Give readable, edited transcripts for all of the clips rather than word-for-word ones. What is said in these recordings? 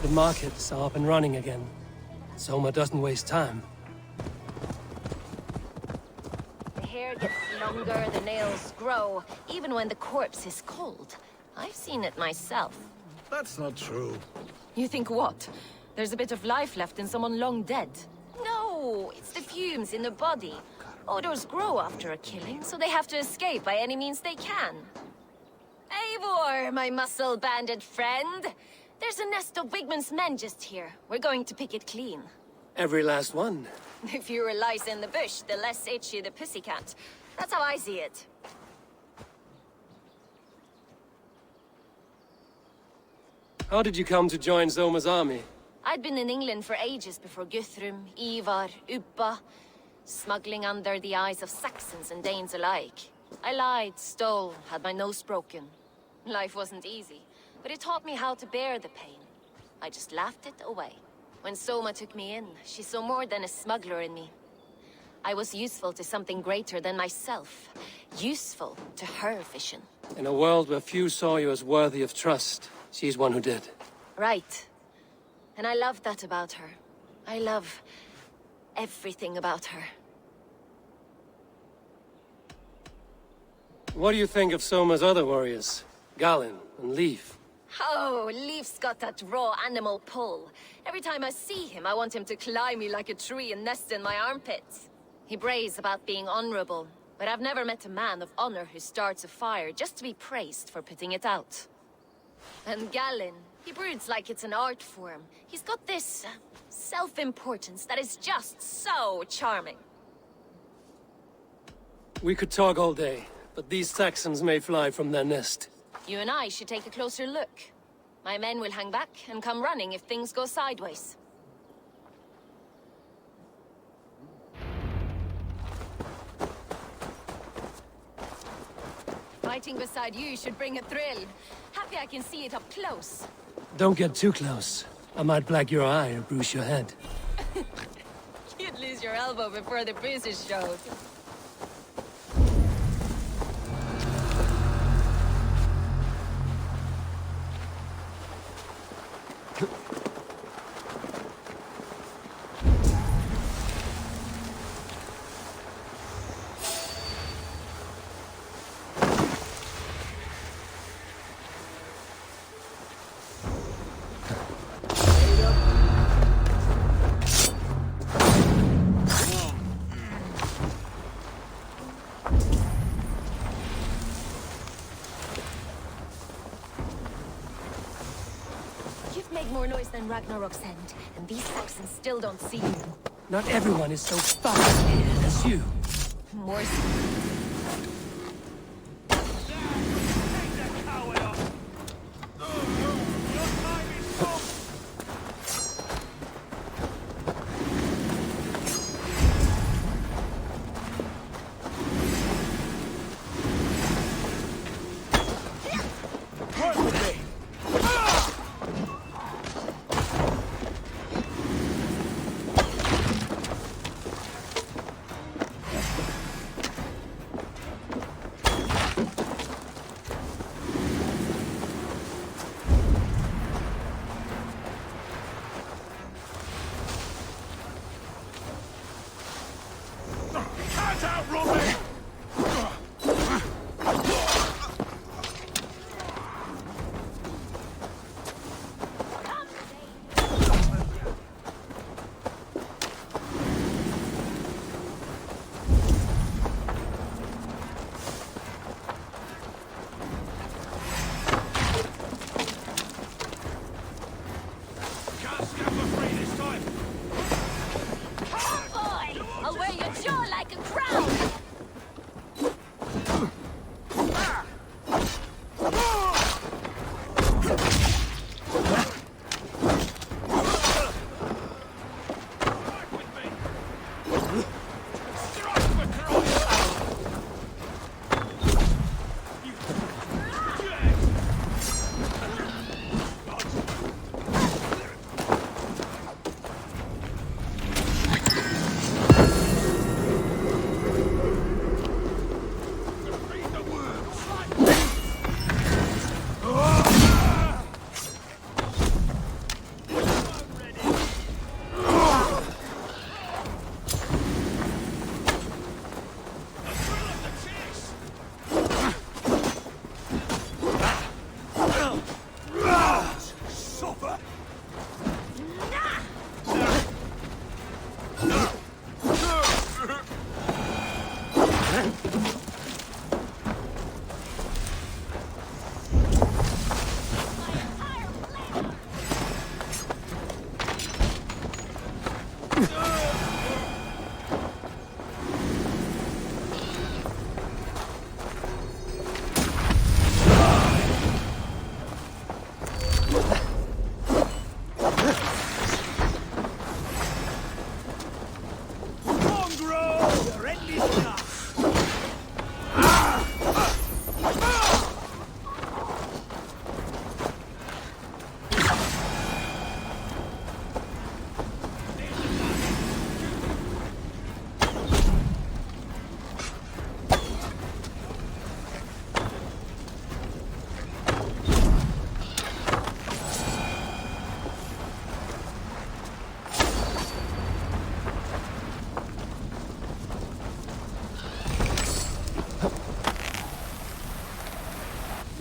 The markets are up and running again. Soma doesn't waste time. The hair gets longer, the nails grow, even when the corpse is cold. I've seen it myself. That's not true. You think what? There's a bit of life left in someone long dead? No, it's the fumes in the body. Odors grow after a killing, so they have to escape by any means they can. Eivor, my muscle-banded friend! There's a nest of Wigmund's men just here. We're going to pick it clean. Every last one. The fewer lice in the bush, the less itchy the pussycat. That's how I see it. How did you come to join Soma's army? I'd been in England for ages before Guthrum, Ivar, Ubba, smuggling under the eyes of Saxons and Danes alike. I lied, stole, had my nose broken. Life wasn't easy, but it taught me how to bear the pain. I just laughed it away. When Soma took me in, she saw more than a smuggler in me. I was useful to something greater than myself. Useful to her vision. In a world where few saw you as worthy of trust, she's one who did. Right. And I love that about her. I love everything about her. What do you think of Soma's other warriors? Galinn and Leif? Oh, Leif's got that raw animal pull. Every time I see him, I want him to climb me like a tree and nest in my armpits. He brays about being honorable, but I've never met a man of honor who starts a fire just to be praised for putting it out. And Galinn, he broods like it's an art form. He's got this self-importance that is just so charming. We could talk all day, but these Saxons may fly from their nest. You and I should take a closer look. My men will hang back and come running if things go sideways. Fighting beside you should bring a thrill. Happy I can see it up close. Don't get too close. I might black your eye or bruise your head. You'd lose your elbow before the bruises showed. More noise than Ragnarok's end, and these Saxons still don't see you. Not everyone is so fast as you. More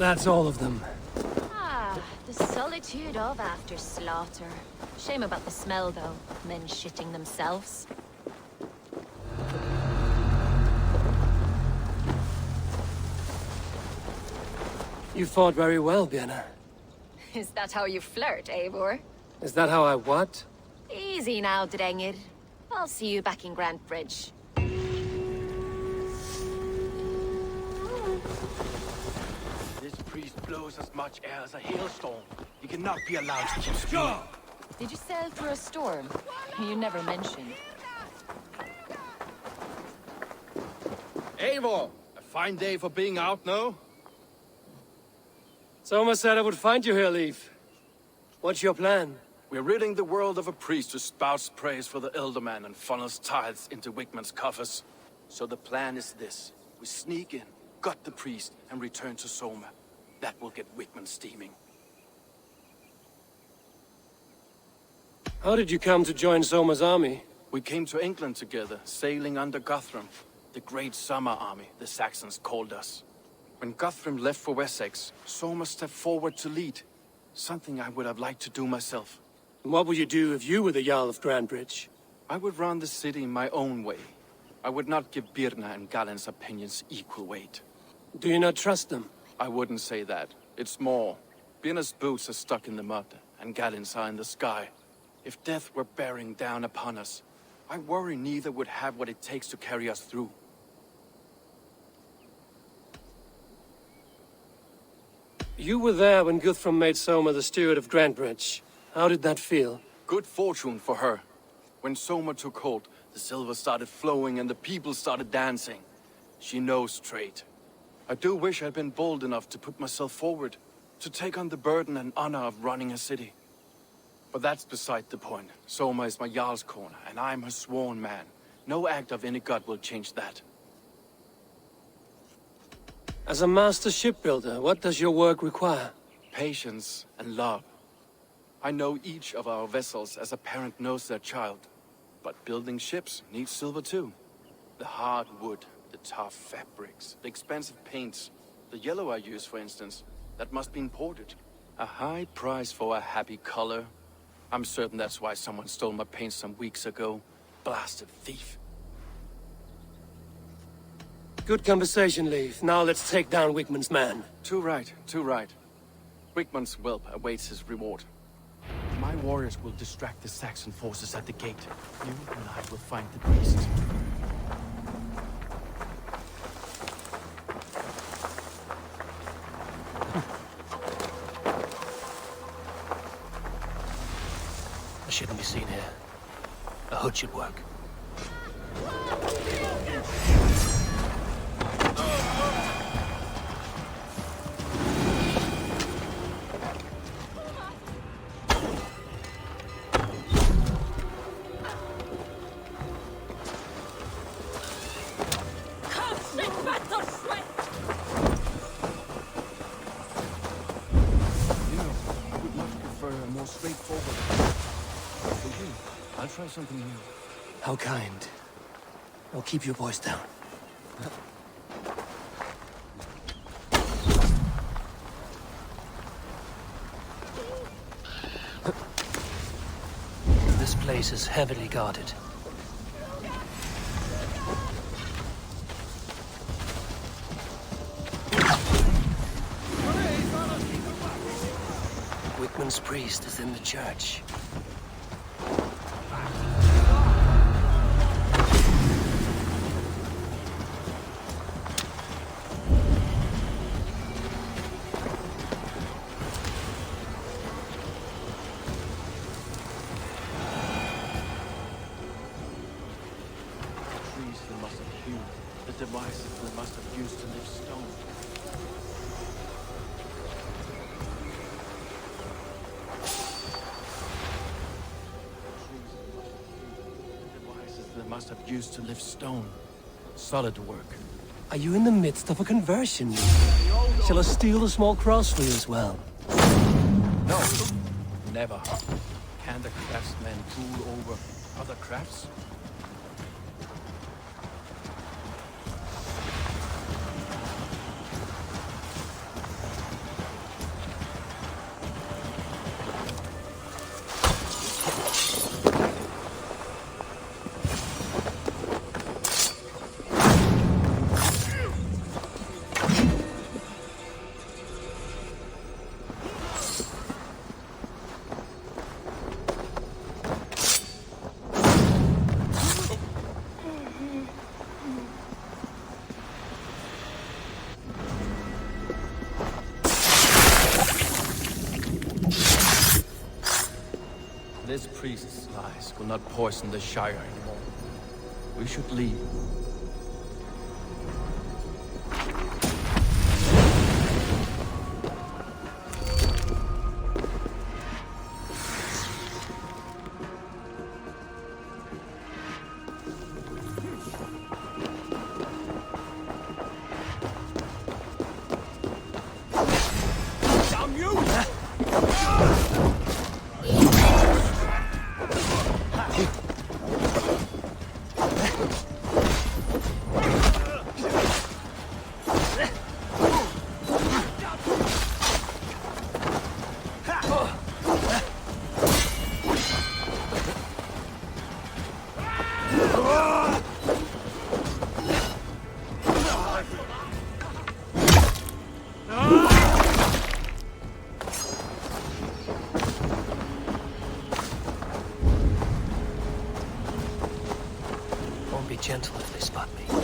That's all of them. Ah, the solitude of after slaughter. Shame about the smell, though. Men shitting themselves. You fought very well, Björna. Is that how you flirt, Eivor? Is that how I what? Easy now, Drengir. I'll see you back in Grant Bridge. This priest blows as much air as a hailstorm. He cannot be allowed to keep spewing. Did you sail through a storm? You never mentioned. Eivor! A fine day for being out, no? Soma said I would find you here, Leif. What's your plan? We're ridding the world of a priest who spouts praise for the Elderman and funnels tithes into Wickman's coffers. So the plan is this. We sneak in, gut the priest, and return to Soma. That will get Wickman steaming. How did you come to join Soma's army? We came to England together, sailing under Guthrum. The Great Summer Army, the Saxons called us. When Guthrum left for Wessex, Soma stepped forward to lead. Something I would have liked to do myself. And what would you do if you were the Jarl of Grantebridge? I would run the city my own way. I would not give Birna and Galen's opinions equal weight. Do you not trust them? I wouldn't say that. It's more. Birna's boots are stuck in the mud, and Galen's are in the sky. If death were bearing down upon us, I worry neither would have what it takes to carry us through. You were there when Guthrum made Soma the steward of Grantebridge. How did that feel? Good fortune for her. When Soma took hold, the silver started flowing and the people started dancing. She knows trade. I do wish I'd been bold enough to put myself forward, to take on the burden and honor of running a city. But that's beside the point. Soma is my Jarl's corner, and I'm her sworn man. No act of any god will change that. As a master shipbuilder, what does your work require? Patience and love. I know each of our vessels as a parent knows their child. But building ships needs silver too. The hard wood, the tough fabrics, the expensive paints. The yellow I use, for instance, that must be imported. A high price for a happy color. I'm certain that's why someone stole my paint some weeks ago. Blasted thief. Good conversation, Leif. Now let's take down Wickman's man. Too right, too right. Wickman's whelp awaits his reward. My warriors will distract the Saxon forces at the gate. You and I will find the priest. I shouldn't be seen here. A hood should work. Straightforward. For you, I'll try something new. How kind. I'll keep your voice down. This place is heavily guarded. Wickman's priest is in the church. Trees they must have hewn, the devices they must have used to lift stone. Must have used to lift stone. Solid work. Are you in the midst of a conversion? Shall I steal a small cross for you as well? No, never. Can the craftsmen rule over other crafts? this priest's lies will not poison the Shire anymore. We should leave. Be gentle if they spot me.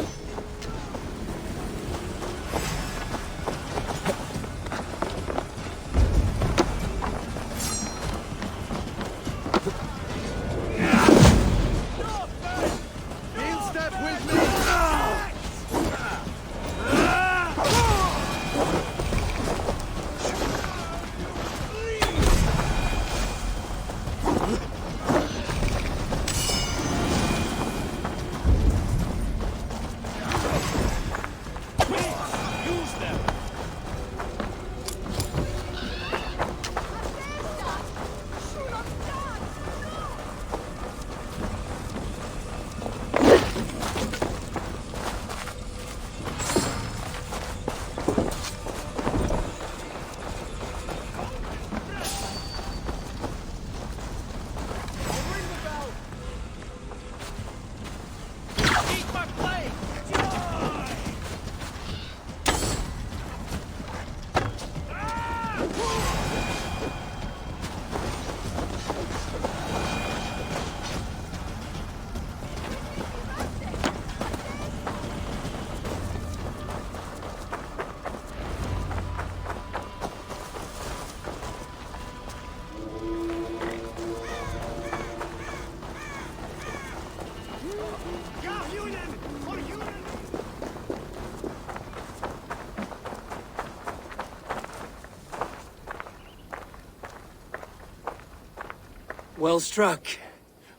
Well struck.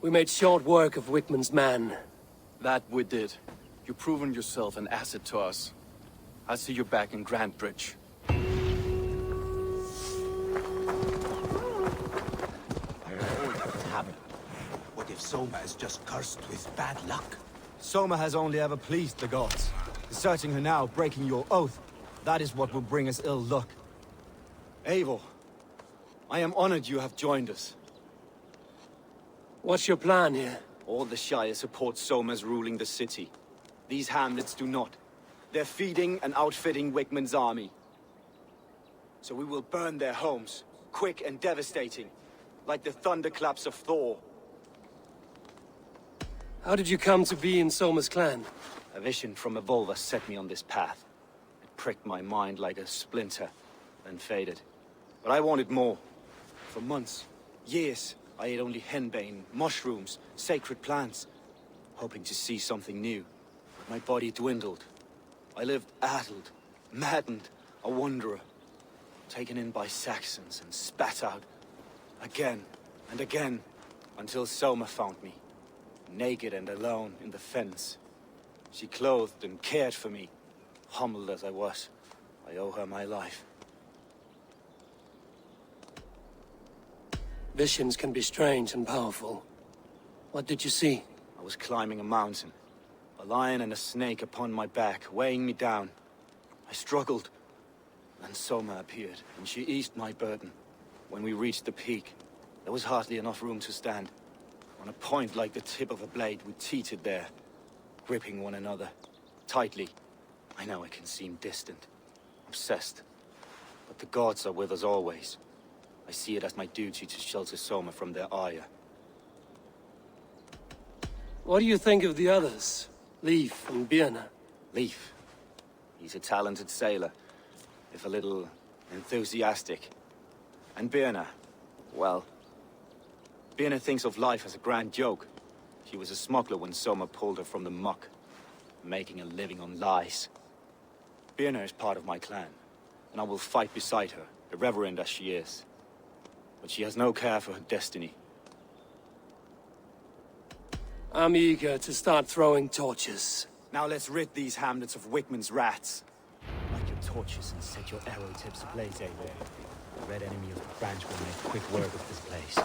We made short work of Wickman's man. That we did. You've proven yourself an asset to us. I'll see you back in Grantebridge. What if Soma is just cursed with bad luck? Soma has only ever pleased the gods. Deserting her now, breaking your oath, that is what will bring us ill luck. Eivor, I am honored you have joined us. What's your plan here? All the Shire support Soma's ruling the city. These hamlets do not. They're feeding and outfitting Wickman's army. So we will burn their homes, quick and devastating, like the thunderclaps of Thor. How did you come to be in Soma's clan? A vision from Evolva set me on this path. It pricked my mind like a splinter, then faded. But I wanted more. For months, years, I ate only henbane, mushrooms, sacred plants, hoping to see something new. But my body dwindled. I lived addled, maddened, a wanderer, taken in by Saxons and spat out again and again, until Soma found me, naked and alone in the fens. She clothed and cared for me, humbled as I was. I owe her my life. Visions can be strange and powerful. What did you see? I was climbing a mountain. A lion and a snake upon my back, weighing me down. I struggled. Then Soma appeared, and she eased my burden. When we reached the peak, there was hardly enough room to stand. On a point like the tip of a blade, we teetered there, gripping one another, tightly. I know it can seem distant, obsessed. But the gods are with us always. I see it as my duty to shelter Soma from their ire. What do you think of the others? Leif and Birna? Leif. He's a talented sailor, if a little enthusiastic. And Birna, well, Birna thinks of life as a grand joke. She was a smuggler when Soma pulled her from the muck, making a living on lies. Birna is part of my clan, and I will fight beside her, irreverent as she is. But she has no care for her destiny. I'm eager to start throwing torches. Now let's rid these hamlets of Wigman's rats. Light your torches and set your arrow tips ablaze, Eivor. The red enemy of the branch will make quick work of this place.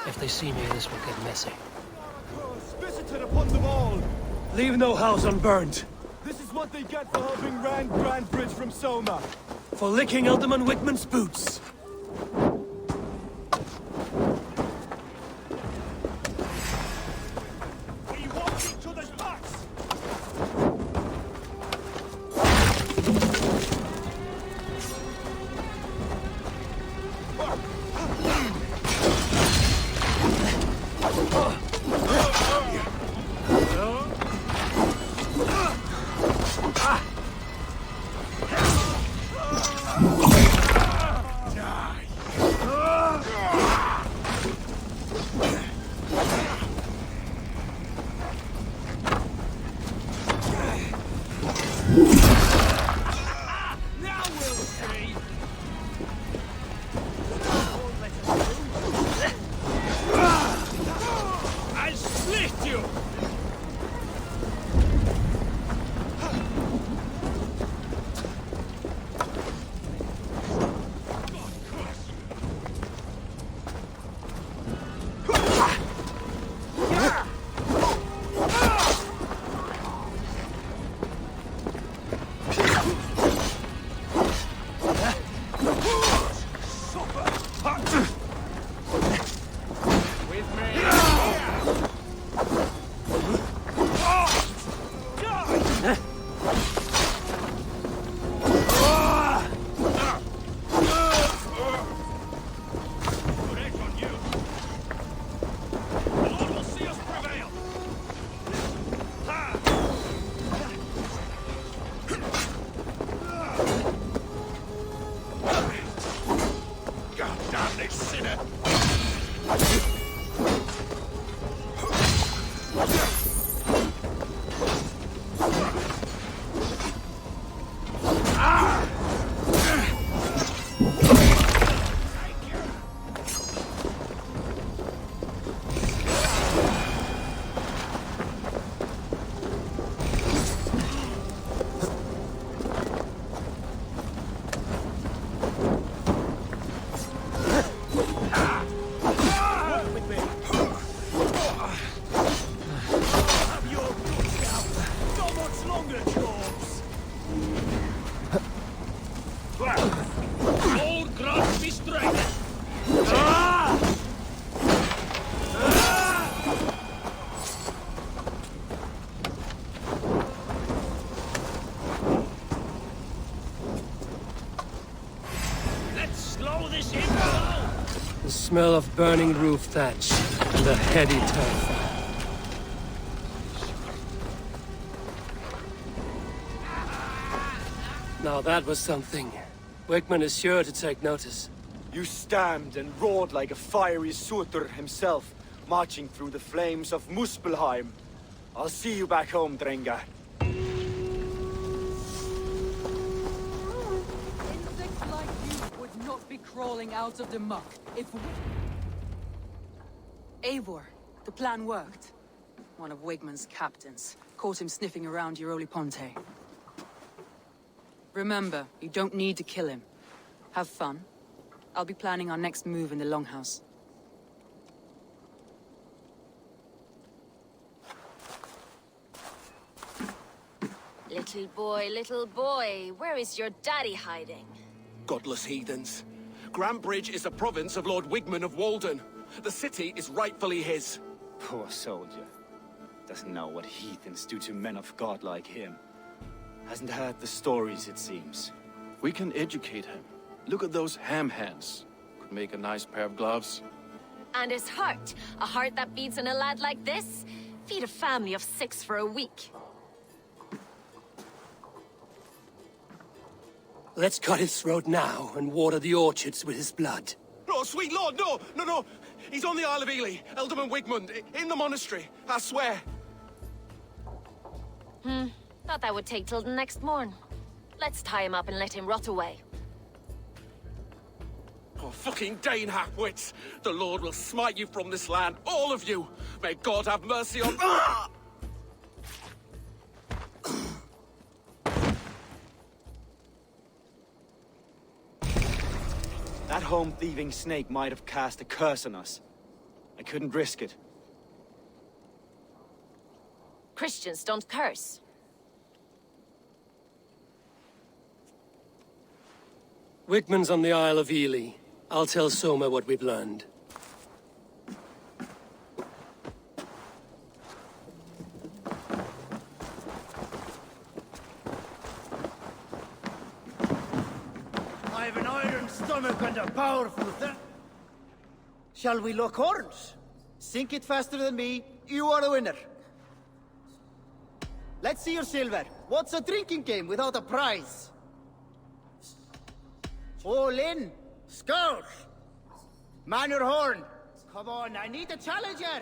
If they see me, this will get messy. Visited upon them all! Leave no house unburned. This is what they get for helping Grantbridge from Soma! For licking Alderman Wigman's boots. We watch each other's backs! I'll split you! Old grudge be strength! Let's slow this in now! The smell of burning roof thatch and a heady turf. Now that was something. Wigman is sure to take notice. You stamped and roared like a fiery Surtur himself, marching through the flames of Muspelheim. I'll see you back home, Drengar. Insects like you would not be crawling out of the muck if we... Eivor, the plan worked. One of Wigman's captains caught him sniffing around Euroli Ponte. Remember, you don't need to kill him. Have fun. I'll be planning our next move in the Longhouse. Little boy, where is your daddy hiding? Godless heathens. Grantbridge is a province of Lord Wigman of Walden. The city is rightfully his. Poor soldier. Doesn't know what heathens do to men of God like him. Hasn't heard the stories, it seems. We can educate him. Look at those ham hands. Could make a nice pair of gloves. And his heart, a heart that beats in a lad like this, feed a family of 6 for a week. Let's cut his throat now and water the orchards with his blood. No, sweet lord, no, no, no. He's on the Isle of Ely, Ealdorman Wigmund, in the monastery, I swear. Thought that would take till the next morn. Let's tie him up and let him rot away. Oh, fucking Dane half-wits! The Lord will smite you from this land, all of you! May God have mercy on... Ah! That home-thieving snake might have cast a curse on us. I couldn't risk it. Christians don't curse. Wigmund's on the Isle of Ely. I'll tell Soma what we've learned. I have an iron stomach and a powerful thing. Shall we lock horns? Sink it faster than me. You are the winner. Let's see your silver. What's a drinking game without a prize? All in. Skull. Man your horn. Come on, I need a challenger.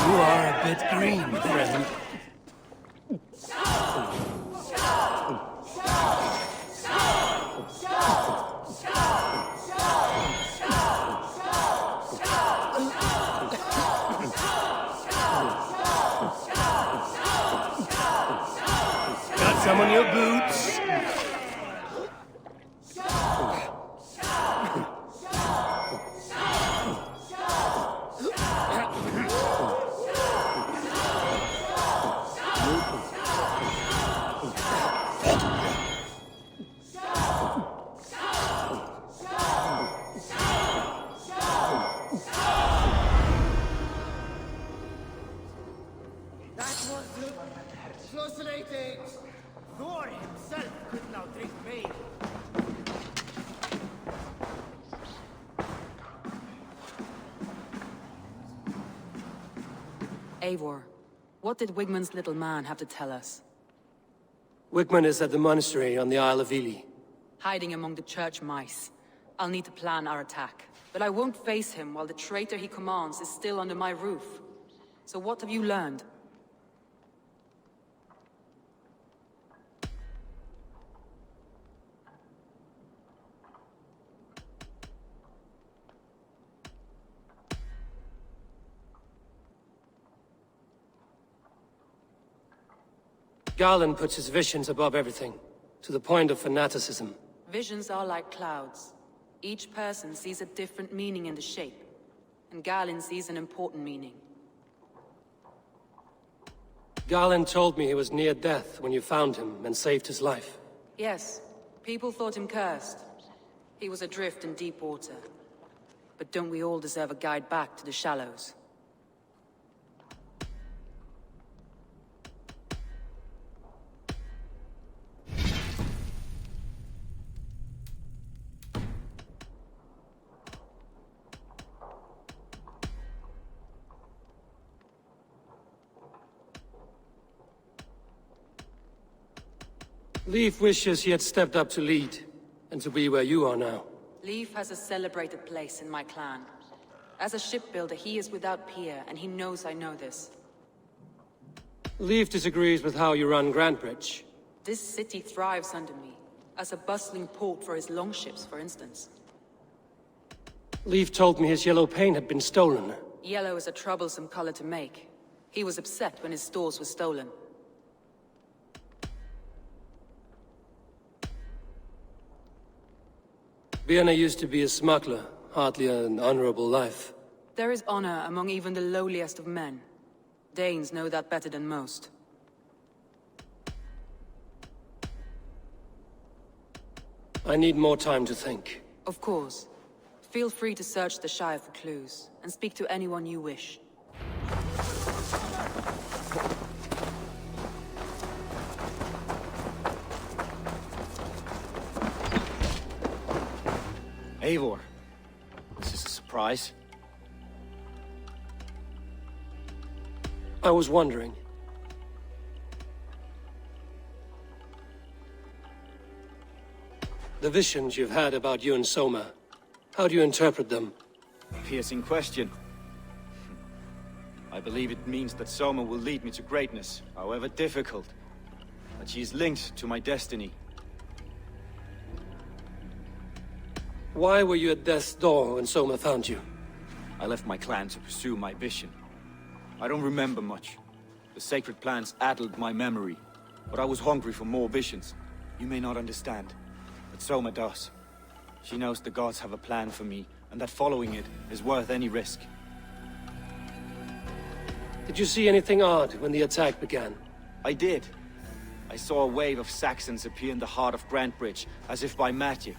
You are a bit green, friend. Got some on your boots? That was frustrating. Thor himself could not drink me. Eivor, what did Wigmund's little man have to tell us? Wigmund is at the monastery on the Isle of Ely. Hiding among the church mice. I'll need to plan our attack. But I won't face him while the traitor he commands is still under my roof. So what have you learned? Garland puts his visions above everything, to the point of fanaticism. Visions are like clouds. Each person sees a different meaning in the shape. And Galen sees an important meaning. Garland told me he was near death when you found him and saved his life. Yes, people thought him cursed. He was adrift in deep water. But don't we all deserve a guide back to the shallows? Leif wishes he had stepped up to lead, and to be where you are now. Leif has a celebrated place in my clan. As a shipbuilder, he is without peer, and he knows I know this. Leif disagrees with how you run Grantebridge. This city thrives under me, as a bustling port for his longships, for instance. Leif told me his yellow paint had been stolen. Yellow is a troublesome color to make. He was upset when his stores were stolen. Birna used to be a smuggler, hardly an honorable life. There is honor among even the lowliest of men. Danes know that better than most. I need more time to think. Of course. Feel free to search the Shire for clues, and speak to anyone you wish. Eivor, this is a surprise. I was wondering. The visions you've had about you and Soma, how do you interpret them? Piercing question. I believe it means that Soma will lead me to greatness, however difficult. That she is linked to my destiny. Why were you at death's door when Soma found you? I left my clan to pursue my vision. I don't remember much. The sacred plants addled my memory, but I was hungry for more visions. You may not understand, but Soma does. She knows the gods have a plan for me, and that following it is worth any risk. Did you see anything odd when the attack began? I did. I saw a wave of Saxons appear in the heart of Grantebridge, as if by magic.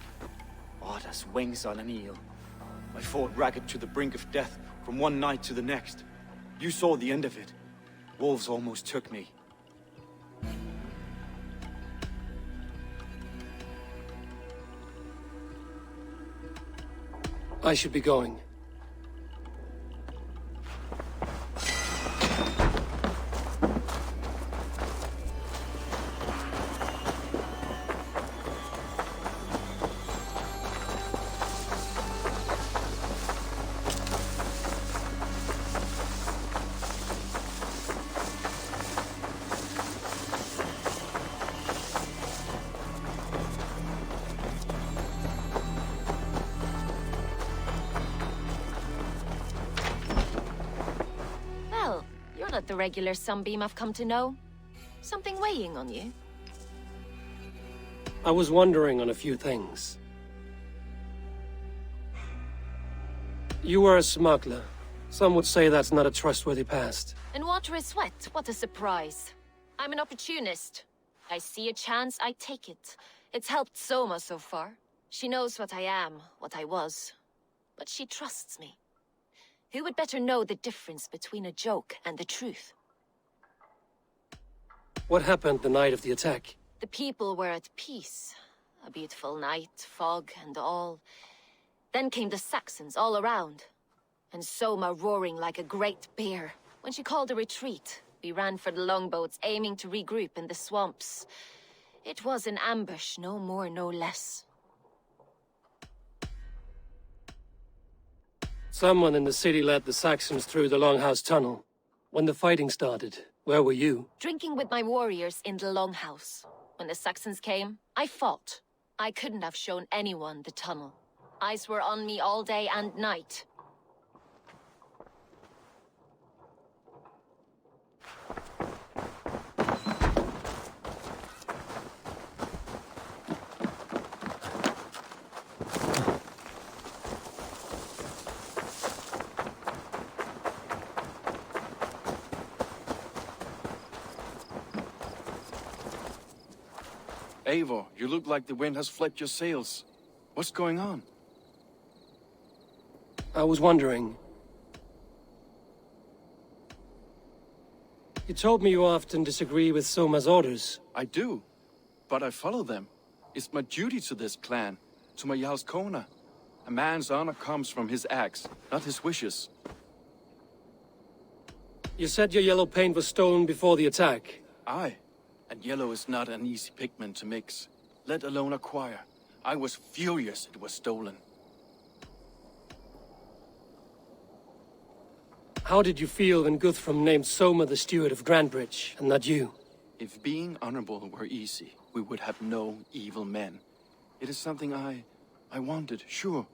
Odd as wings on an eel. I fought ragged to the brink of death from one night to the next. You saw the end of it. Wolves almost took me. I should be going. Well, you're not the regular Sunbeam I've come to know. Something weighing on you? I was wondering on a few things. You were a smuggler. Some would say that's not a trustworthy past. In water is wet, what a surprise. I'm an opportunist. I see a chance, I take it. It's helped Soma so far. She knows what I am, what I was. But she trusts me. Who would better know the difference between a joke and the truth? What happened the night of the attack? The people were at peace. A beautiful night, fog and all. Then came the Saxons all around. And Soma roaring like a great bear. When she called a retreat, we ran for the longboats, aiming to regroup in the swamps. It was an ambush, no more, no less. Someone in the city led the Saxons through the Longhouse Tunnel. When the fighting started, where were you? Drinking with my warriors in the Longhouse. When the Saxons came, I fought. I couldn't have shown anyone the tunnel. Eyes were on me all day and night. Eivor, you look like the wind has flipped your sails. What's going on? I was wondering. You told me you often disagree with Soma's orders. I do, but I follow them. It's my duty to this clan, to my Jarl's Kona. A man's honor comes from his acts, not his wishes. You said your yellow paint was stolen before the attack. Aye, and yellow is not an easy pigment to mix, let alone acquire. I was furious it was stolen. How did you feel when Guthrum named Soma the steward of Grantebridge, and not you? If being honorable were easy, we would have no evil men. It is something I wanted, sure,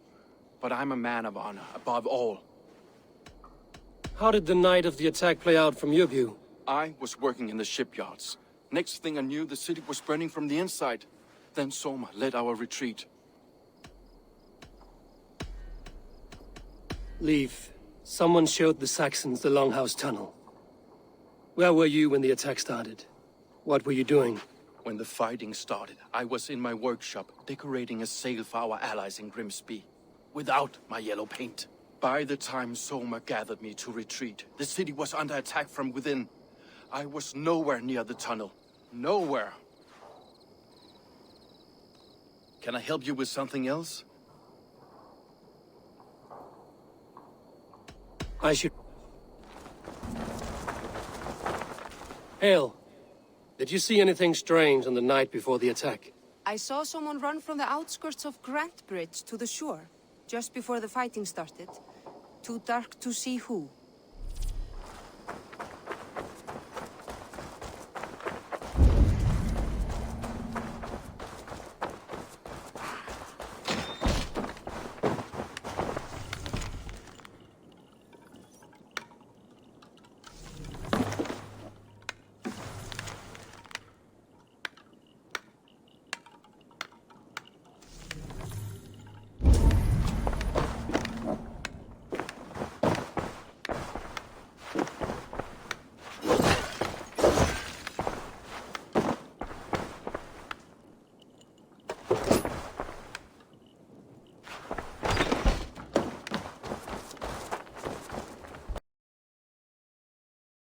but I'm a man of honor, above all. How did the night of the attack play out from your view? I was working in the shipyards. Next thing I knew, the city was burning from the inside. Then Soma led our retreat. Leave. Someone showed the Saxons the Longhouse Tunnel. Where were you when the attack started? What were you doing? When the fighting started, I was in my workshop decorating a sail for our allies in Grimsby, without my yellow paint. By the time Soma gathered me to retreat, the city was under attack from within. I was nowhere near the tunnel. Nowhere. Can I help you with something else? I should... Hale, did you see anything strange on the night before the attack? I saw someone run from the outskirts of Grant Bridge to the shore, just before the fighting started. Too dark to see who.